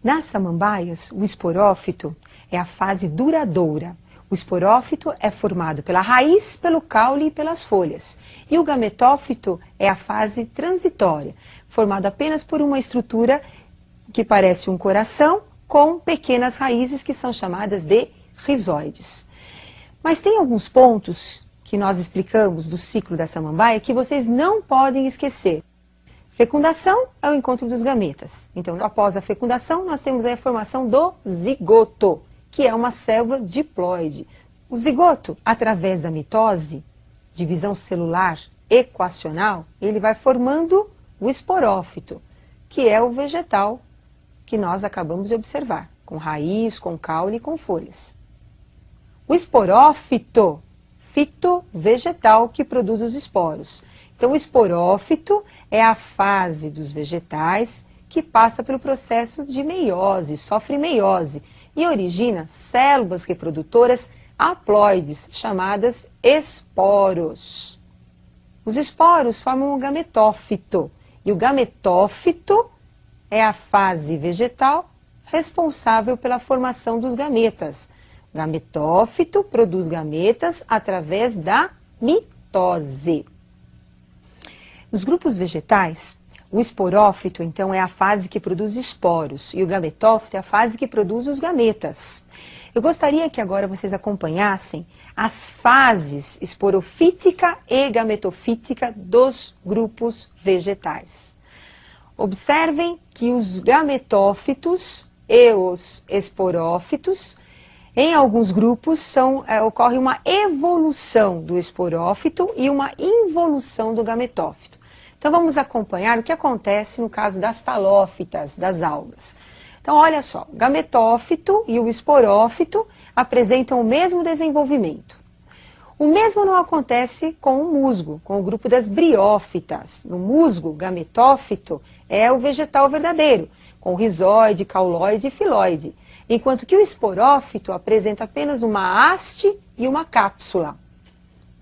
Nas samambaias, o esporófito é a fase duradoura. O esporófito é formado pela raiz, pelo caule e pelas folhas. E o gametófito é a fase transitória, formado apenas por uma estrutura que parece um coração, com pequenas raízes que são chamadas de rizóides. Mas tem alguns pontos que nós explicamos do ciclo da samambaia que vocês não podem esquecer. Fecundação é o encontro dos gametas. Então, após a fecundação, nós temos aí a formação do zigoto, que é uma célula diploide. O zigoto, através da mitose, divisão celular equacional, ele vai formando o esporófito, que é o vegetal que nós acabamos de observar, com raiz, com caule e com folhas. O esporófito, fito vegetal que produz os esporos. Então, o esporófito é a fase dos vegetais que passa pelo processo de meiose, sofre meiose e origina células reprodutoras haploides, chamadas esporos. Os esporos formam o gametófito e o gametófito é a fase vegetal responsável pela formação dos gametas. O gametófito produz gametas através da mitose. Nos grupos vegetais, o esporófito, então, é a fase que produz esporos e o gametófito é a fase que produz os gametas. Eu gostaria que agora vocês acompanhassem as fases esporofítica e gametofítica dos grupos vegetais. Observem que os gametófitos e os esporófitos, em alguns grupos, ocorre uma evolução do esporófito e uma involução do gametófito. Então vamos acompanhar o que acontece no caso das talófitas, das algas. Então olha só, o gametófito e o esporófito apresentam o mesmo desenvolvimento. O mesmo não acontece com o musgo, com o grupo das briófitas. No musgo, o gametófito é o vegetal verdadeiro, com rizóide, cauloide e filóide, enquanto que o esporófito apresenta apenas uma haste e uma cápsula.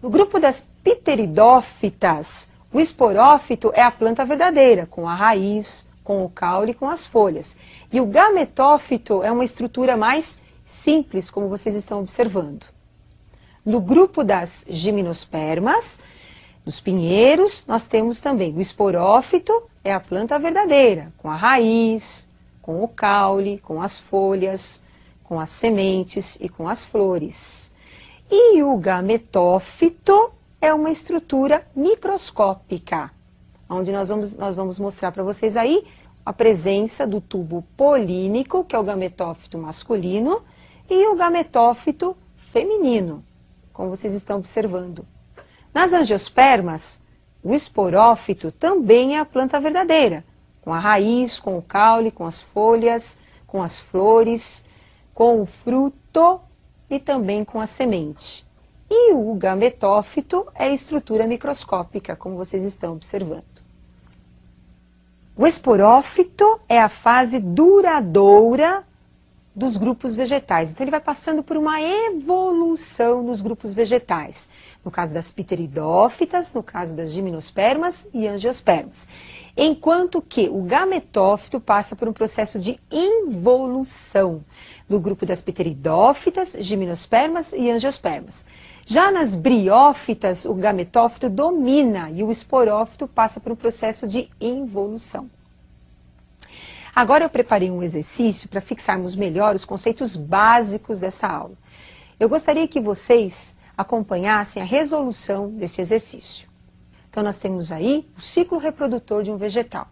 No grupo das pteridófitas, o esporófito é a planta verdadeira, com a raiz, com o caule e com as folhas. E o gametófito é uma estrutura mais simples, como vocês estão observando. No grupo das gimnospermas, nos pinheiros, nós temos também o esporófito, é a planta verdadeira, com a raiz, com o caule, com as folhas, com as sementes e com as flores. E o gametófito é uma estrutura microscópica, onde nós vamos mostrar para vocês aí a presença do tubo polínico, que é o gametófito masculino, e o gametófito feminino, como vocês estão observando. Nas angiospermas, o esporófito também é a planta verdadeira, com a raiz, com o caule, com as folhas, com as flores, com o fruto e também com a semente. E o gametófito é a estrutura microscópica, como vocês estão observando. O esporófito é a fase duradoura dos grupos vegetais. Então ele vai passando por uma evolução nos grupos vegetais. No caso das pteridófitas, no caso das gimnospermas e angiospermas. Enquanto que o gametófito passa por um processo de involução no grupo das pteridófitas, gimnospermas e angiospermas. Já nas briófitas, o gametófito domina e o esporófito passa por um processo de involução. Agora eu preparei um exercício para fixarmos melhor os conceitos básicos dessa aula. Eu gostaria que vocês acompanhassem a resolução desse exercício. Então nós temos aí o ciclo reprodutor de um vegetal.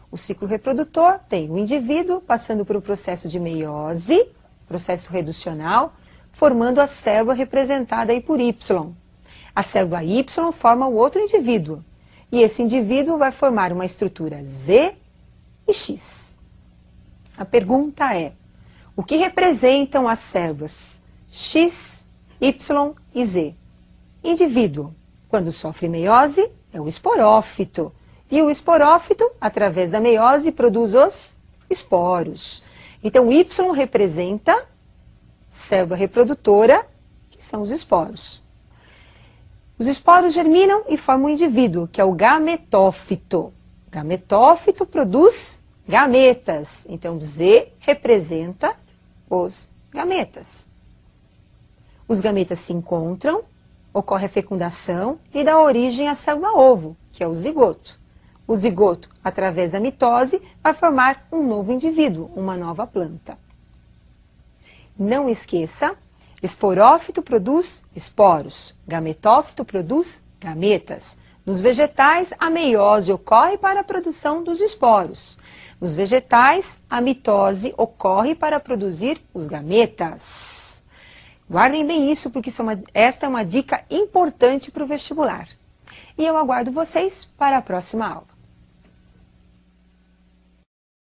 O ciclo reprodutor tem o indivíduo passando por um processo de meiose, processo reducional, formando a célula representada aí por Y. A célula Y forma o outro indivíduo. E esse indivíduo vai formar uma estrutura Z e X. A pergunta é, o que representam as células X, Y e Z? Indivíduo, quando sofre meiose, é o esporófito. E o esporófito, através da meiose, produz os esporos. Então, Y representa célula reprodutora, que são os esporos. Os esporos germinam e formam um indivíduo, que é o gametófito. Gametófito produz gametas. Então, Z representa os gametas. Os gametas se encontram, ocorre a fecundação e dá origem à célula-ovo, que é o zigoto. O zigoto, através da mitose, vai formar um novo indivíduo, uma nova planta. Não esqueça, esporófito produz esporos, gametófito produz gametas. Nos vegetais, a meiose ocorre para a produção dos esporos. Nos vegetais, a mitose ocorre para produzir os gametas. Guardem bem isso, porque esta é uma dica importante para o vestibular. E eu aguardo vocês para a próxima aula.